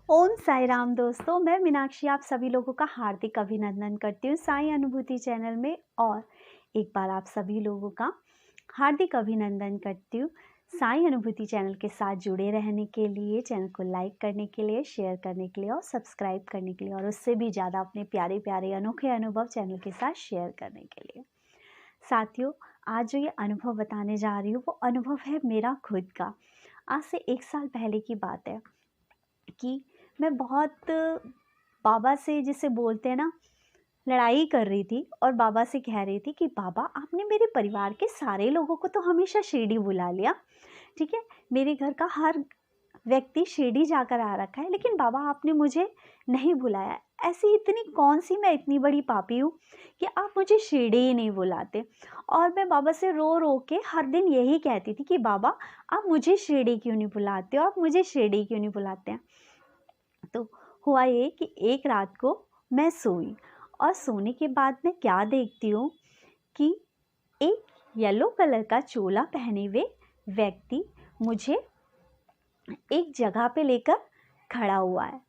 ओम साई राम दोस्तों, मैं मीनाक्षी आप सभी लोगों का हार्दिक अभिनंदन करती हूँ साई अनुभूति चैनल में। और एक बार आप सभी लोगों का हार्दिक अभिनंदन करती हूँ साई अनुभूति चैनल के साथ जुड़े रहने के लिए, चैनल को लाइक करने के लिए, शेयर करने के लिए और सब्सक्राइब करने के लिए, और उससे भी ज़्यादा अपने प्यारे प्यारे अनोखे अनुभव चैनल के साथ शेयर करने के लिए। साथियों, आज जो ये अनुभव बताने जा रही हूँ वो अनुभव है मेरा खुद का। आज से 1 साल पहले की बात है कि मैं बहुत बाबा से, जिसे बोलते हैं ना, लड़ाई कर रही थी और बाबा से कह रही थी कि बाबा, आपने मेरे परिवार के सारे लोगों को तो हमेशा शिरडी बुला लिया, ठीक है, मेरे घर का हर व्यक्ति शिरडी जाकर आ रखा है, लेकिन बाबा आपने मुझे नहीं बुलाया। ऐसी इतनी कौन सी मैं इतनी बड़ी पापी हूँ कि आप मुझे शिरडी ही नहीं बुलाते। और मैं बाबा से रो रो के हर दिन यही कहती थी कि बाबा, आप मुझे शिरडी क्यों नहीं बुलाते हो, आप मुझे शिरडी क्यों नहीं बुलाते हैं। तो हुआ ये कि एक रात को मैं सोई और सोने के बाद मैं क्या देखती हूँ कि एक येलो कलर का चोला पहने हुए व्यक्ति मुझे एक जगह पे लेकर खड़ा हुआ है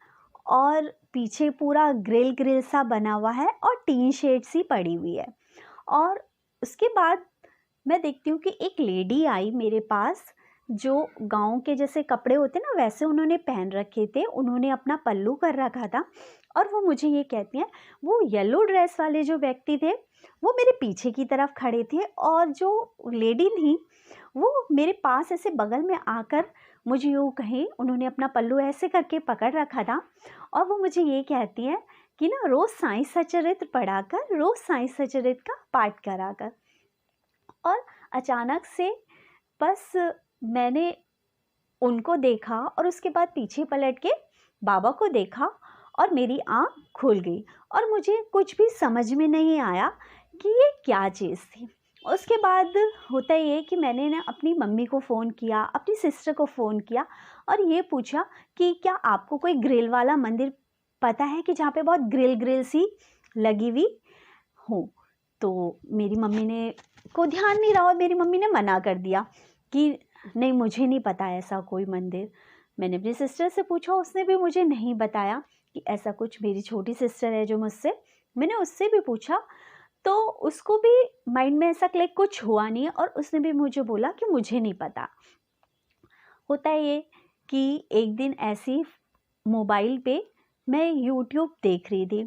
और पीछे पूरा ग्रिल ग्रिल सा बना हुआ है और टीन शेड सी पड़ी हुई है। और उसके बाद मैं देखती हूँ कि एक लेडी आई मेरे पास, जो गांव के जैसे कपड़े होते ना वैसे उन्होंने पहन रखे थे, उन्होंने अपना पल्लू कर रखा था। और वो मुझे ये कहती हैं, वो येलो ड्रेस वाले जो व्यक्ति थे वो मेरे पीछे की तरफ खड़े थे, और जो लेडी थी वो मेरे पास ऐसे बगल में आकर मुझे यूँ कहीं, उन्होंने अपना पल्लू ऐसे करके पकड़ रखा था और वो मुझे ये कहती है कि ना, रोज़ साईं सचरित्र पढ़ाकर, रोज़ साईं सचरित्र का पाठ कराकर। और अचानक से बस मैंने उनको देखा और उसके बाद पीछे पलट के बाबा को देखा और मेरी आँख खुल गई और मुझे कुछ भी समझ में नहीं आया कि ये क्या चीज़ थी। उसके बाद होता ये कि मैंने ना अपनी मम्मी को फ़ोन किया, अपनी सिस्टर को फ़ोन किया और ये पूछा कि क्या आपको कोई ग्रिल वाला मंदिर पता है कि जहाँ पे बहुत ग्रिल ग्रिल सी लगी हुई हो। तो मेरी मम्मी ने को ध्यान नहीं रहा और मेरी मम्मी ने मना कर दिया कि नहीं, मुझे नहीं पता ऐसा कोई मंदिर। मैंने अपनी सिस्टर से पूछा, उसने भी मुझे नहीं बताया कि ऐसा कुछ। मेरी छोटी सिस्टर है जो मुझसे, मैंने उससे भी पूछा तो उसको भी माइंड में ऐसा क्लिक कुछ हुआ नहीं और उसने भी मुझे बोला कि मुझे नहीं पता। होता है ये कि एक दिन ऐसी मोबाइल पे मैं यूट्यूब देख रही थी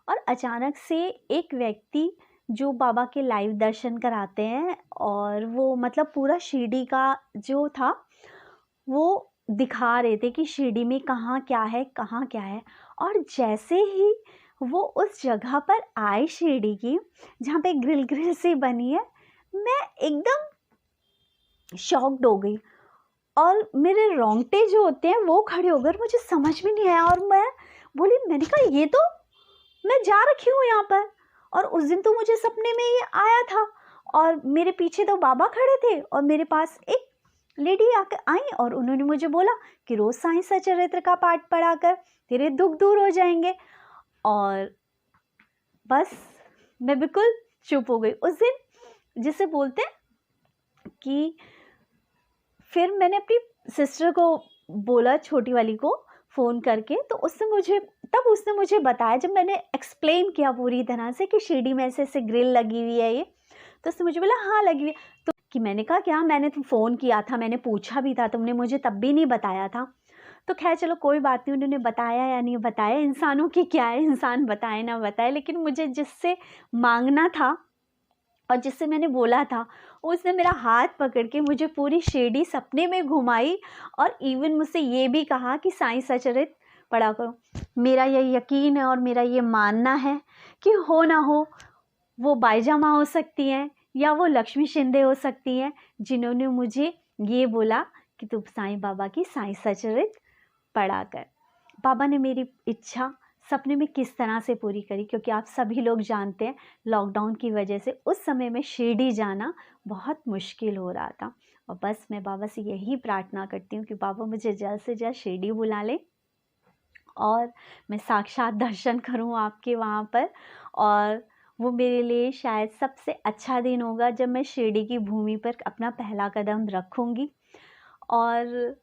और अचानक से एक व्यक्ति जो बाबा के लाइव दर्शन कराते हैं, और वो मतलब पूरा शिरडी का जो था वो दिखा रहे थे कि शिरडी में कहाँ क्या है, कहाँ क्या है। और जैसे ही वो उस जगह पर आए शिरडी की, जहाँ पे ग्रिल ग्रिल सी बनी है, मैं एकदम शॉक्ड हो गई और मेरे रोंगटे जो होते हैं वो खड़े हो गए। मुझे समझ में नहीं आया और मैं बोली, मैंने कहा ये तो मैं जा रखी हूँ यहाँ पर, और उस दिन तो मुझे सपने में ये आया था और मेरे पीछे तो बाबा खड़े थे और मेरे पास एक लेडी आकर आई और उन्होंने मुझे बोला कि रोज साईं सचरित्र का पाठ पढ़ा कर तेरे दुख दूर हो जाएंगे। और बस मैं बिल्कुल चुप हो गई उस दिन, जिसे बोलते हैं कि फिर मैंने अपनी सिस्टर को बोला, छोटी वाली को फ़ोन करके, तो उसने मुझे बताया, जब मैंने एक्सप्लेन किया पूरी तरह से कि शिरडी में ऐसे ऐसे ग्रिल लगी हुई है ये, तो उसने मुझे बोला हाँ लगी हुई है। तो कि मैंने कहा क्या, मैंने तो फ़ोन किया था, मैंने पूछा भी था, तुमने मुझे तब भी नहीं बताया था। तो खैर चलो कोई बात नहीं, उन्होंने बताया या नहीं बताया, इंसानों की क्या है, इंसान बताए ना बताए, लेकिन मुझे जिससे मांगना था और जिससे मैंने बोला था, उसने मेरा हाथ पकड़ के मुझे पूरी शिरडी सपने में घुमाई और इवन मुझसे ये भी कहा कि साईं सचरित्र पढ़ा करो। मेरा ये यकीन है और मेरा ये मानना है कि हो ना हो, वो बाईजामा हो सकती हैं या वो लक्ष्मी शिंदे हो सकती हैं, जिन्होंने मुझे ये बोला कि तुम साईं बाबा की साईं सचरित्र पढ़ा कर। बाबा ने मेरी इच्छा सपने में किस तरह से पूरी करी, क्योंकि आप सभी लोग जानते हैं लॉकडाउन की वजह से उस समय में शिरडी जाना बहुत मुश्किल हो रहा था। और बस मैं बाबा से यही प्रार्थना करती हूँ कि बाबा मुझे जल्द से जल्द शिरडी बुला ले और मैं साक्षात दर्शन करूँ आपके वहाँ पर। और वो मेरे लिए शायद सबसे अच्छा दिन होगा जब मैं शिरडी की भूमि पर अपना पहला कदम रखूँगी। और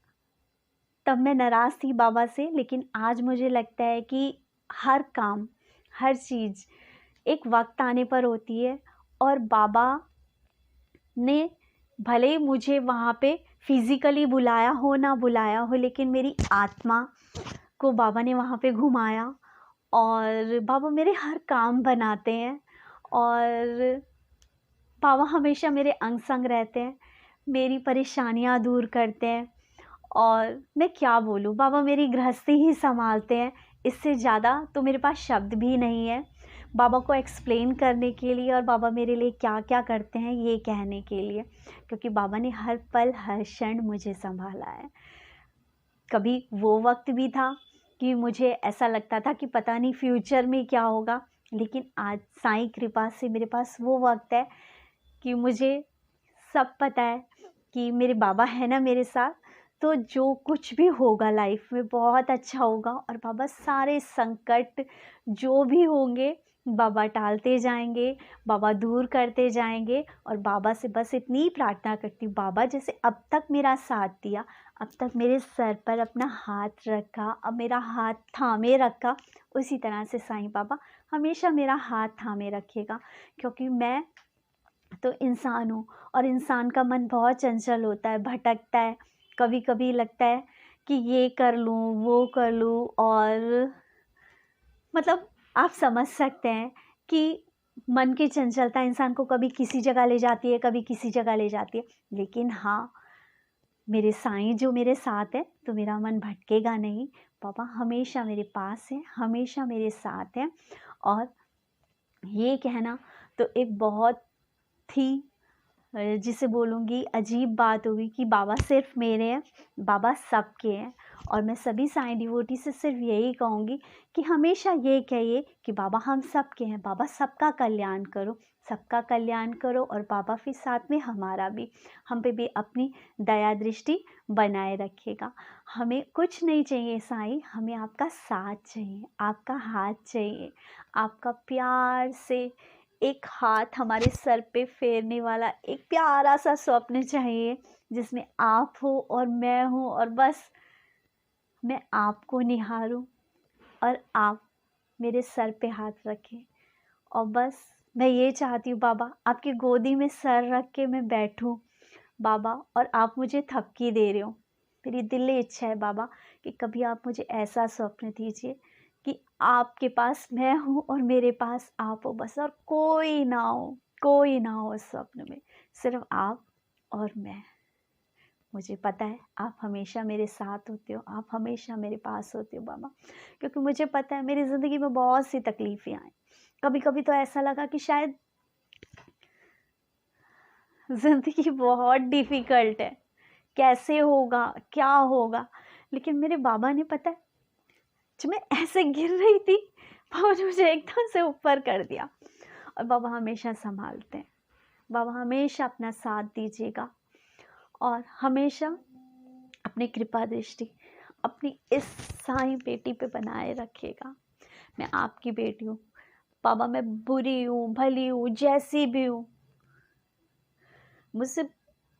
तब मैं नाराज़ थी बाबा से, लेकिन आज मुझे लगता है कि हर काम, हर चीज़ एक वक्त आने पर होती है। और बाबा ने भले ही मुझे वहाँ पे फिज़िकली बुलाया हो ना बुलाया हो, लेकिन मेरी आत्मा को बाबा ने वहाँ पे घुमाया। और बाबा मेरे हर काम बनाते हैं, और बाबा हमेशा मेरे अंग संग रहते हैं, मेरी परेशानियाँ दूर करते हैं। और मैं क्या बोलूँ, बाबा मेरी गृहस्थी ही संभालते हैं। इससे ज़्यादा तो मेरे पास शब्द भी नहीं है बाबा को एक्सप्लेन करने के लिए, और बाबा मेरे लिए क्या क्या करते हैं ये कहने के लिए, क्योंकि बाबा ने हर पल हर क्षण मुझे संभाला है। कभी वो वक्त भी था कि मुझे ऐसा लगता था कि पता नहीं फ्यूचर में क्या होगा, लेकिन आज साईं कृपा से मेरे पास वो वक्त है कि मुझे सब पता है कि मेरे बाबा है ना मेरे साथ, तो जो कुछ भी होगा लाइफ में बहुत अच्छा होगा। और बाबा सारे संकट जो भी होंगे बाबा टालते जाएंगे, बाबा दूर करते जाएंगे। और बाबा से बस इतनी प्रार्थना करती हूँ, बाबा जैसे अब तक मेरा साथ दिया, अब तक मेरे सर पर अपना हाथ रखा, अब मेरा हाथ थामे रखा, उसी तरह से साईं बाबा हमेशा मेरा हाथ थामे रखेगा। क्योंकि मैं तो इंसान हूँ, और इंसान का मन बहुत चंचल होता है, भटकता है। कभी कभी लगता है कि ये कर लूँ वो कर लूँ, और मतलब आप समझ सकते हैं कि मन की चंचलता इंसान को कभी किसी जगह ले जाती है, कभी किसी जगह ले जाती है। लेकिन हाँ, मेरे साईं जो मेरे साथ है तो मेरा मन भटकेगा नहीं। बाबा हमेशा मेरे पास है, हमेशा मेरे साथ है। और ये कहना तो एक बहुत ही जिसे बोलूँगी अजीब बात होगी कि बाबा सिर्फ मेरे हैं, बाबा सबके हैं। और मैं सभी साईं डिवोटी से सिर्फ यही कहूँगी कि हमेशा ये कहिए कि बाबा हम सबके हैं, बाबा सबका कल्याण करो, सबका कल्याण करो। और बाबा फिर साथ में हमारा भी, हम पे भी अपनी दया दृष्टि बनाए रखेगा। हमें कुछ नहीं चाहिए साईं, हमें आपका साथ चाहिए, आपका हाथ चाहिए, आपका प्यार से एक हाथ हमारे सर पे फेरने वाला एक प्यारा सा स्वप्न चाहिए, जिसमें आप हो और मैं हूँ, और बस मैं आपको निहारूं और आप मेरे सर पे हाथ रखें। और बस मैं ये चाहती हूँ बाबा, आपकी गोदी में सर रख के मैं बैठूं बाबा, और आप मुझे थपकी दे रहे हो। मेरी दिली इच्छा है बाबा कि कभी आप मुझे ऐसा स्वप्न दीजिए कि आपके पास मैं हूँ और मेरे पास आप हो बस, और कोई ना हो, कोई ना हो उस स्वप्न में, सिर्फ आप और मैं। मुझे पता है आप हमेशा मेरे साथ होते हो, आप हमेशा मेरे पास होते हो बाबा, क्योंकि मुझे पता है मेरी ज़िंदगी में बहुत सी तकलीफ़ें आई। कभी कभी तो ऐसा लगा कि शायद ज़िंदगी बहुत डिफ़िकल्ट है, कैसे होगा क्या होगा। लेकिन मेरे बाबा ने, पता है, जब मैं ऐसे गिर रही थी, बाबा ने मुझे एकदम से ऊपर कर दिया। और बाबा हमेशा संभालते हैं, बाबा हमेशा अपना साथ दीजिएगा, और हमेशा अपनी कृपा दृष्टि अपनी इस साईं बेटी पे बनाए रखिएगा। मैं आपकी बेटी हूँ बाबा, मैं बुरी हूँ भली हूँ जैसी भी हूँ, मुझसे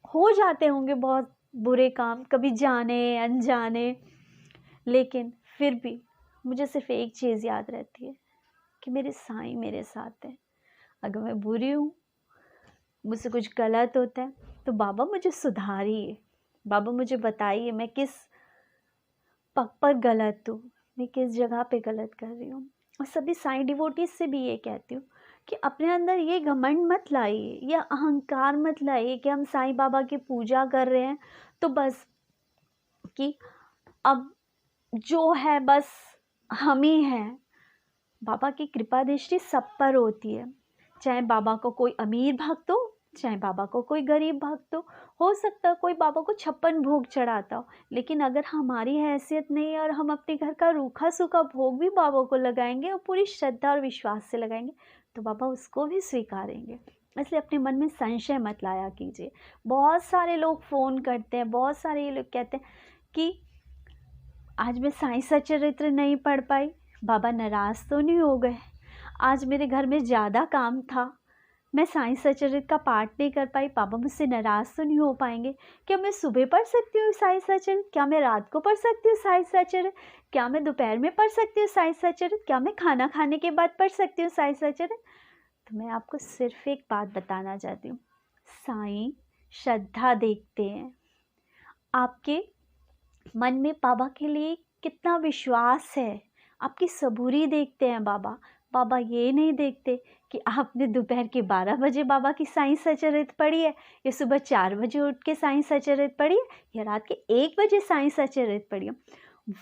हो जाते होंगे बहुत बुरे काम, कभी जाने अनजाने, लेकिन फिर भी मुझे सिर्फ एक चीज़ याद रहती है कि मेरे साईं मेरे साथ हैं। अगर मैं बुरी हूँ, मुझसे कुछ गलत होता है, तो बाबा मुझे सुधारिए, बाबा मुझे बताइए मैं किस पग पर गलत हूँ, मैं किस जगह पे गलत कर रही हूँ। और सभी साईं डिवोटीज से भी ये कहती हूँ कि अपने अंदर ये घमंड मत लाइए, या अहंकार मत लाइए कि हम साईं बाबा की पूजा कर रहे हैं तो बस कि अब जो है बस हम ही हैं। बाबा की कृपा दृष्टि सब पर होती है, चाहे बाबा को कोई अमीर भक्त हो, चाहे बाबा को कोई गरीब भक्त हो सकता है कोई बाबा को 56 भोग चढ़ाता हो, लेकिन अगर हमारी हैसियत नहीं है और हम अपने घर का रूखा सूखा भोग भी बाबा को लगाएंगे और पूरी श्रद्धा और विश्वास से लगाएंगे, तो बाबा उसको भी स्वीकारेंगे। इसलिए अपने मन में संशय मत लाया कीजिए। बहुत सारे लोग फ़ोन करते हैं, बहुत सारे ये लोग कहते हैं कि आज मैं साईं सचरित्र नहीं पढ़ पाई, बाबा नाराज़ तो नहीं हो गए, आज मेरे घर में ज़्यादा काम था, मैं साईं सचरित का पाठ नहीं कर पाई, बाबा मुझसे नाराज़ तो नहीं हो पाएंगे? क्या मैं सुबह पढ़ सकती हूँ साईं सचरित? क्या मैं रात को पढ़ सकती हूँ साईं सचरित? क्या मैं दोपहर में पढ़ सकती हूँ साईं सचरित? क्या मैं खाना खाने के बाद पढ़ सकती हूँ साईं सचरित? तो मैं आपको सिर्फ एक बात बताना चाहती हूँ, साईं श्रद्धा देखते हैं, आपके मन में बाबा के लिए कितना विश्वास है, आपकी सबूरी देखते हैं बाबा। बाबा ये नहीं देखते कि आपने दोपहर के 12 बजे बाबा की साईं सचरित पढ़ी है, या सुबह 4 बजे उठ के साईं सचरित पढ़ी है, या रात के 1 बजे साईं सचरित पढ़ी है।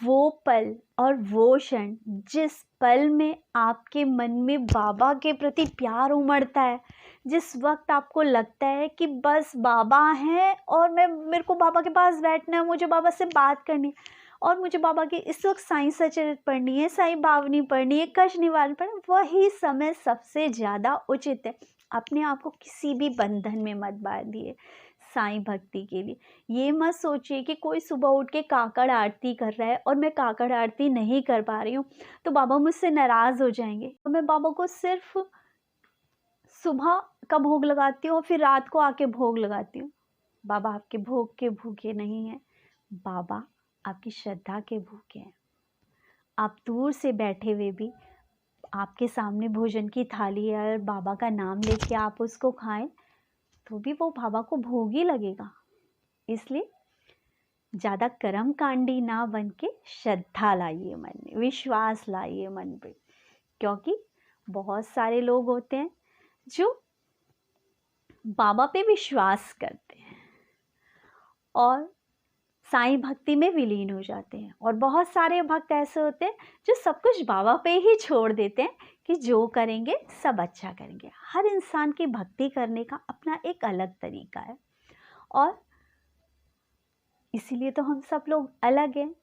वो पल और वो क्षण, जिस पल में आपके मन में बाबा के प्रति प्यार उमड़ता है, जिस वक्त आपको लगता है कि बस बाबा हैं और मेरे को बाबा के पास बैठना है, मुझे बाबा से बात करनी है, और मुझे बाबा की इस वक्त साईं सचरित पढ़नी है, साईं बावनी पढ़नी है, कष्ट निवारण पढ़ना, वही समय सबसे ज़्यादा उचित है। अपने आप को किसी भी बंधन में मत बांधिए साईं भक्ति के लिए। ये मत सोचिए कि कोई सुबह उठ के काकड़ आरती कर रहा है और मैं काकड़ आरती नहीं कर पा रही हूँ तो बाबा मुझसे नाराज़ हो जाएंगे। तो मैं बाबा को सिर्फ सुबह का भोग लगाती हूँ और फिर रात को आके भोग लगाती हूँ। बाबा आपके भोग के भूखे नहीं हैं, बाबा आपकी श्रद्धा के भूखे हैं। आप दूर से बैठे हुए भी आपके सामने भोजन की थाली है और बाबा का नाम लेके आप उसको खाएं तो भी वो बाबा को भोग ही लगेगा। इसलिए ज़्यादा कर्म कांडी ना बन के श्रद्धा लाइए मन में, विश्वास लाइए मन पे, क्योंकि बहुत सारे लोग होते हैं जो बाबा पे विश्वास करते हैं और साईं भक्ति में विलीन हो जाते हैं, और बहुत सारे भक्त ऐसे होते हैं जो सब कुछ बाबा पे ही छोड़ देते हैं कि जो करेंगे सब अच्छा करेंगे। हर इंसान की भक्ति करने का अपना एक अलग तरीका है और इसीलिए तो हम सब लोग अलग हैं।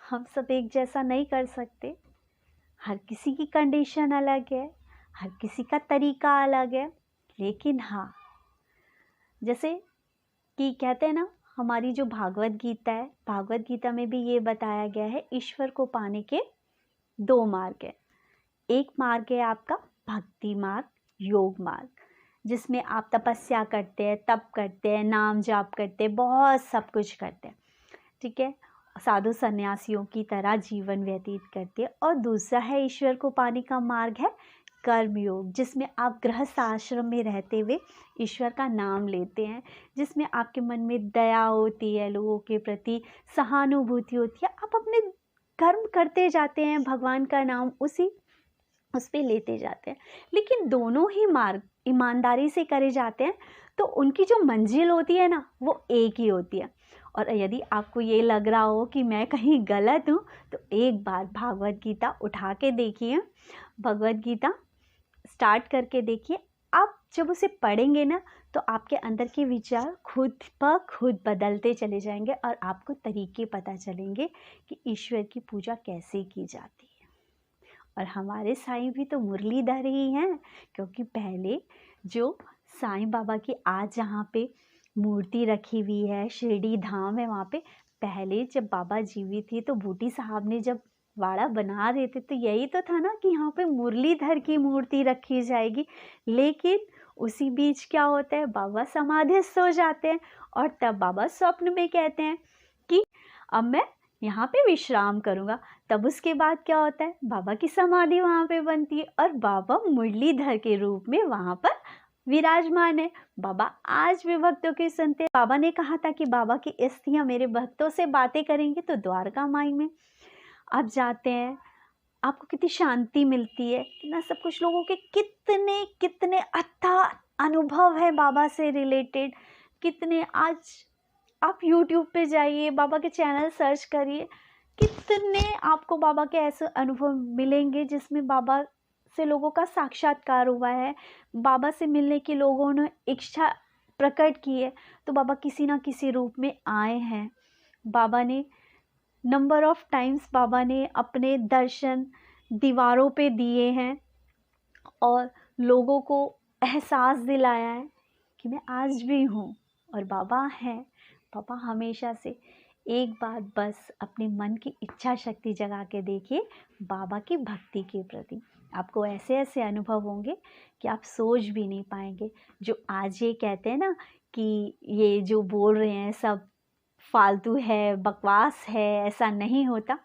हम सब एक जैसा नहीं कर सकते, हर किसी की कंडीशन अलग है, हर किसी का तरीका अलग है। लेकिन हाँ, जैसे कि कहते हैं ना, हमारी जो भागवत गीता है, भागवत गीता में भी ये बताया गया है ईश्वर को पाने के 2 मार्ग है। एक मार्ग है आपका भक्ति मार्ग, योग मार्ग, जिसमें आप तपस्या करते हैं, तप करते हैं, नाम जाप करते हैं, बहुत सब कुछ करते हैं, ठीक है, साधु सन्यासियों की तरह जीवन व्यतीत करते हैं। और दूसरा है ईश्वर को पाने का मार्ग है कर्म योग, जिसमें आप गृहस्थ आश्रम में रहते हुए ईश्वर का नाम लेते हैं, जिसमें आपके मन में दया होती है, लोगों के प्रति सहानुभूति होती है, आप अपने कर्म करते जाते हैं, भगवान का नाम उस पे लेते जाते हैं। लेकिन दोनों ही मार्ग ईमानदारी से करे जाते हैं तो उनकी जो मंजिल होती है ना, वो एक ही होती है। और यदि आपको ये लग रहा हो कि मैं कहीं गलत हूँ तो एक बार भागवत गीता उठा के देखिए, भगवत गीता स्टार्ट करके देखिए। आप जब उसे पढ़ेंगे ना तो आपके अंदर के विचार खुद ब खुद बदलते चले जाएंगे और आपको तरीके पता चलेंगे कि ईश्वर की पूजा कैसे की जाती है। और हमारे साईं भी तो मुरलीधर ही हैं, क्योंकि पहले जो साईं बाबा की आज जहाँ पे मूर्ति रखी हुई है, शिरडी धाम है, वहाँ पे पहले जब बाबा जीवित थे तो बूटी साहब ने जब वाड़ा बना रहे थे तो यही तो था ना कि यहाँ पे मुरलीधर की मूर्ति रखी जाएगी। लेकिन उसी बीच क्या होता है, बाबा समाधिस्थ हो जाते हैं और तब बाबा स्वप्न में कहते हैं कि अब मैं यहाँ पे विश्राम करूँगा। तब उसके बाद क्या होता है, बाबा की समाधि वहाँ पे बनती है और बाबा मुरलीधर के रूप में वहाँ पर विराजमान है। बाबा आज भी भक्तों की सुनते हैं। बाबा ने कहा था कि बाबा की अस्थियां मेरे भक्तों से बातें करेंगी, तो द्वारका माई में आप जाते हैं, आपको कितनी शांति मिलती है, कितना सब कुछ। लोगों के कितने कितने अथाह अनुभव है बाबा से रिलेटेड, कितने। आज आप YouTube पे जाइए, बाबा के चैनल सर्च करिए, कितने आपको बाबा के ऐसे अनुभव मिलेंगे जिसमें बाबा से लोगों का साक्षात्कार हुआ है, बाबा से मिलने की लोगों ने इच्छा प्रकट की है, तो बाबा किसी ना किसी रूप में आए हैं। बाबा ने नंबर ऑफ टाइम्स बाबा ने अपने दर्शन दीवारों पे दिए हैं और लोगों को एहसास दिलाया है कि मैं आज भी हूँ और बाबा हैं। बाबा हमेशा से एक बार बस अपने मन की इच्छा शक्ति जगा के देखिए बाबा की भक्ति के प्रति। आपको ऐसे ऐसे अनुभव होंगे कि आप सोच भी नहीं पाएंगे। जो आज ये कहते हैं ना कि ये जो बोल रहे हैं सब फालतू है, बकवास है, ऐसा नहीं होता।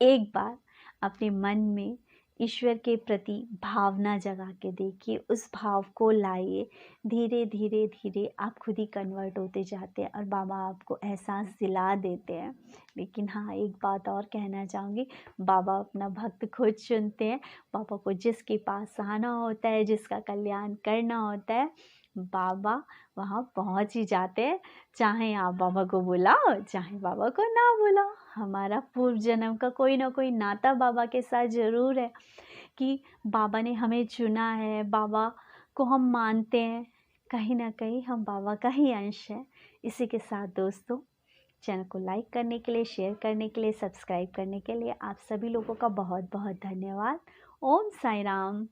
एक बार अपने मन में ईश्वर के प्रति भावना जगा के देखिए, उस भाव को लाइए। धीरे धीरे धीरे आप खुद ही कन्वर्ट होते जाते हैं और बाबा आपको एहसास दिला देते हैं। लेकिन हाँ, एक बात और कहना चाहूँगी, बाबा अपना भक्त खुद चुनते हैं। बाबा को जिसके पास आना होता है, जिसका कल्याण करना होता है, बाबा वहाँ पहुँच ही जाते हैं। चाहे आप बाबा को बुलाओ, चाहे बाबा को ना बुलाओ। हमारा पूर्व जन्म का कोई ना कोई नाता बाबा के साथ ज़रूर है कि बाबा ने हमें चुना है, बाबा को हम मानते हैं। कहीं ना कहीं हम बाबा का ही अंश है। इसी के साथ दोस्तों, चैनल को लाइक करने के लिए, शेयर करने के लिए, सब्सक्राइब करने के लिए आप सभी लोगों का बहुत बहुत धन्यवाद। ओम साई राम।